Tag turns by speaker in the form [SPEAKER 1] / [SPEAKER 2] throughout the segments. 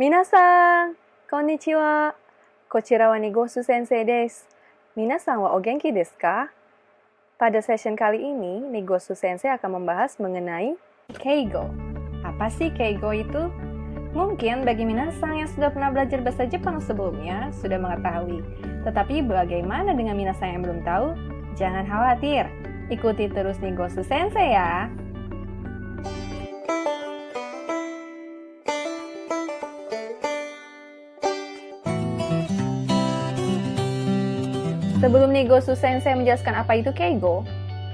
[SPEAKER 1] Minasan, konnichiwa. Kochira wa Nigosu Sensei desu. Minasan wa o genki desu ka? Pada session kali ini, Nigosu Sensei akan membahas mengenai Keigo. Apa sih Keigo itu? Mungkin bagi minasan yang sudah pernah belajar bahasa Jepang sebelumnya sudah mengetahui. Tetapi bagaimana dengan minasan yang belum tahu? Jangan khawatir, ikuti terus Nigosu Sensei ya. Sebelum Nigosu Sensei menjelaskan apa itu Keigo,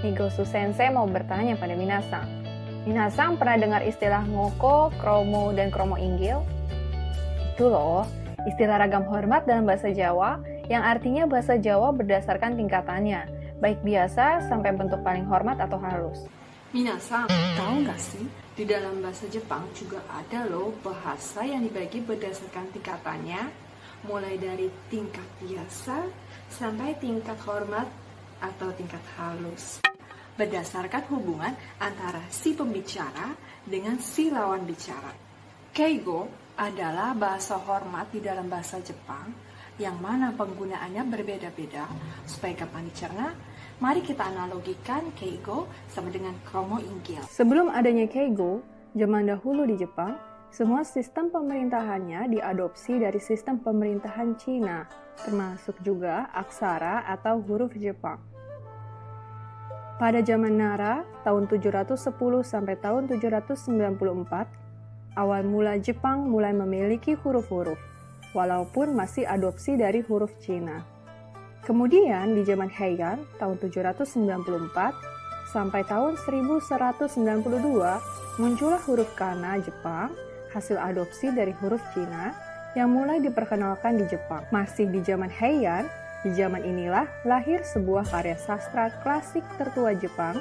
[SPEAKER 1] Nigosu Sensei mau bertanya pada minasan. Minasan pernah dengar istilah ngoko, kromo, dan kromo inggil? Itu loh, istilah ragam hormat dalam bahasa Jawa yang artinya bahasa Jawa berdasarkan tingkatannya, baik biasa sampai bentuk paling hormat atau halus.
[SPEAKER 2] Minasan, tahu nggak sih? Di dalam bahasa Jepang juga ada loh bahasa yang dibagi berdasarkan tingkatannya, mulai dari tingkat biasa sampai tingkat hormat atau tingkat halus. Berdasarkan hubungan antara si pembicara dengan si lawan bicara. Keigo adalah bahasa hormat di dalam bahasa Jepang yang mana penggunaannya berbeda-beda. Supaya gampang dicerna, mari kita analogikan Keigo sama dengan kromo inggil.
[SPEAKER 1] Sebelum adanya Keigo, zaman dahulu di Jepang, semua sistem pemerintahannya diadopsi dari sistem pemerintahan Cina, termasuk juga aksara atau huruf Jepang. Pada zaman Nara, tahun 710 sampai tahun 794, awal mula Jepang mulai memiliki huruf-huruf, walaupun masih adopsi dari huruf Cina. Kemudian di zaman Heian, tahun 794 sampai tahun 1192, muncullah huruf kana Jepang, hasil adopsi dari huruf Cina, yang mulai diperkenalkan di Jepang. Masih di zaman Heian, di zaman inilah lahir sebuah karya sastra klasik tertua Jepang,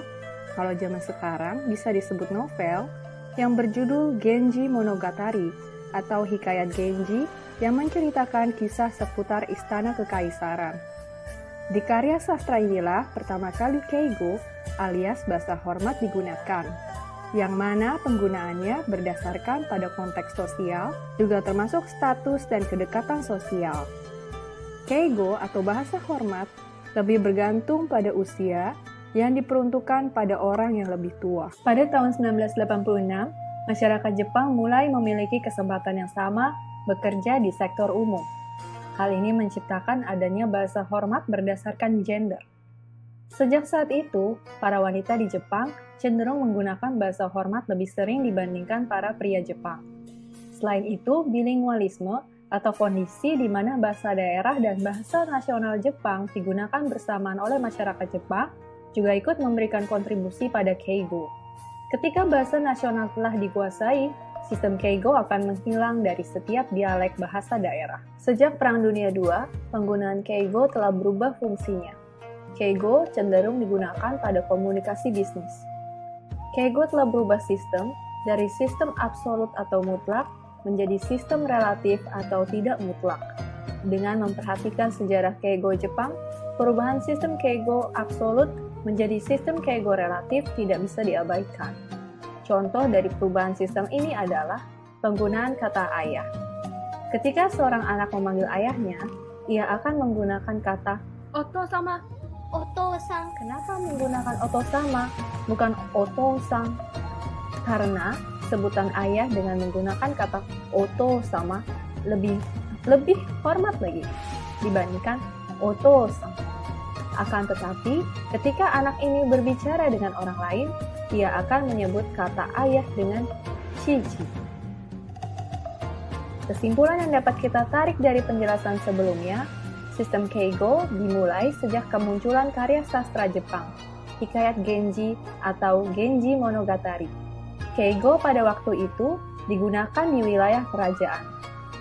[SPEAKER 1] kalau zaman sekarang bisa disebut novel, yang berjudul Genji Monogatari atau Hikayat Genji yang menceritakan kisah seputar istana kekaisaran. Di karya sastra inilah pertama kali Keigo alias bahasa hormat digunakan, yang mana penggunaannya berdasarkan pada konteks sosial, juga termasuk status dan kedekatan sosial. Keigo atau bahasa hormat lebih bergantung pada usia yang diperuntukkan pada orang yang lebih tua. Pada tahun 1986, masyarakat Jepang mulai memiliki kesempatan yang sama bekerja di sektor umum. Hal ini menciptakan adanya bahasa hormat berdasarkan gender. Sejak saat itu, para wanita di Jepang cenderung menggunakan bahasa hormat lebih sering dibandingkan para pria Jepang. Selain itu, bilingualisme atau kondisi di mana bahasa daerah dan bahasa nasional Jepang digunakan bersamaan oleh masyarakat Jepang juga ikut memberikan kontribusi pada Keigo. Ketika bahasa nasional telah dikuasai, sistem Keigo akan menghilang dari setiap dialek bahasa daerah. Sejak Perang Dunia II, penggunaan Keigo telah berubah fungsinya. Keigo cenderung digunakan pada komunikasi bisnis. Keigo telah berubah sistem dari sistem absolut atau mutlak menjadi sistem relatif atau tidak mutlak. Dengan memperhatikan sejarah Keigo Jepang, perubahan sistem Keigo absolut menjadi sistem Keigo relatif tidak bisa diabaikan. Contoh dari perubahan sistem ini adalah penggunaan kata ayah. Ketika seorang anak memanggil ayahnya, ia akan menggunakan kata oto-sama.
[SPEAKER 3] Oto-san.
[SPEAKER 1] Kenapa menggunakan oto-sama, bukan oto-san? Karena sebutan ayah dengan menggunakan kata oto-sama lebih hormat lagi dibandingkan oto-san. Akan tetapi, ketika anak ini berbicara dengan orang lain, ia akan menyebut kata ayah dengan chichi. Kesimpulan yang dapat kita tarik dari penjelasan sebelumnya, sistem Keigo dimulai sejak kemunculan karya sastra Jepang, Hikayat Genji atau Genji Monogatari. Keigo pada waktu itu digunakan di wilayah kerajaan.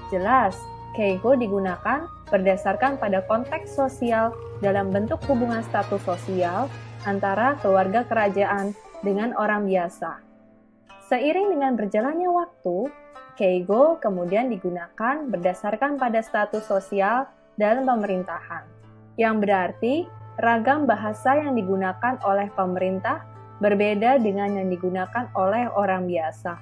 [SPEAKER 1] Jelas, Keigo digunakan berdasarkan pada konteks sosial dalam bentuk hubungan status sosial antara keluarga kerajaan dengan orang biasa. Seiring dengan berjalannya waktu, Keigo kemudian digunakan berdasarkan pada status sosial dalam pemerintahan, yang berarti ragam bahasa yang digunakan oleh pemerintah berbeda dengan yang digunakan oleh orang biasa.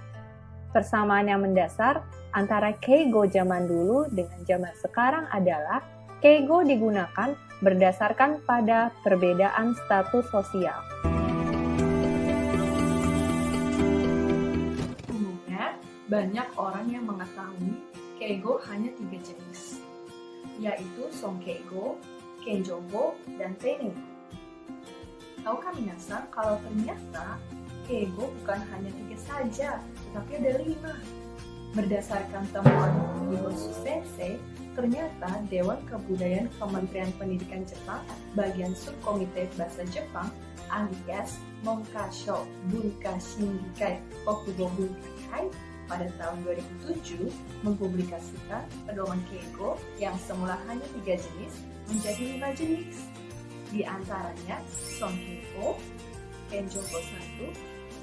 [SPEAKER 1] Persamaan yang mendasar antara keigo zaman dulu dengan zaman sekarang adalah keigo digunakan berdasarkan pada perbedaan status sosial.
[SPEAKER 2] Umumnya, banyak orang yang mengetahui keigo hanya 3 jenis, yaitu Songkeigo, Kenjogo, dan Teinego. Tahukah minasan kalau ternyata keigo bukan hanya 3 saja, tetapi ada 5. Berdasarkan temuan Nigosu Sensei, ternyata Dewan Kebudayaan Kementerian Pendidikan Jepang bagian subkomite bahasa Jepang alias Monkasho Bunka Shingikai Kokugo Bunkakai pada tahun 2007 mempublikasikan pedoman keigo yang semula hanya 3 jenis menjadi 5 jenis. Di antaranya Songkeigo, Kenjogo 1,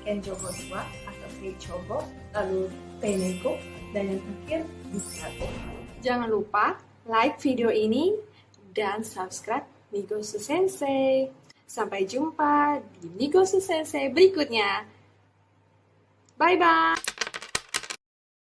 [SPEAKER 2] Kenjogo 2 atau Keichogo, lalu Teinego, dan yang terakhir Mitsuko. Jangan lupa like video ini dan subscribe Nigosu Sensei. Sampai jumpa di Nigosu Sensei berikutnya. Bye-bye!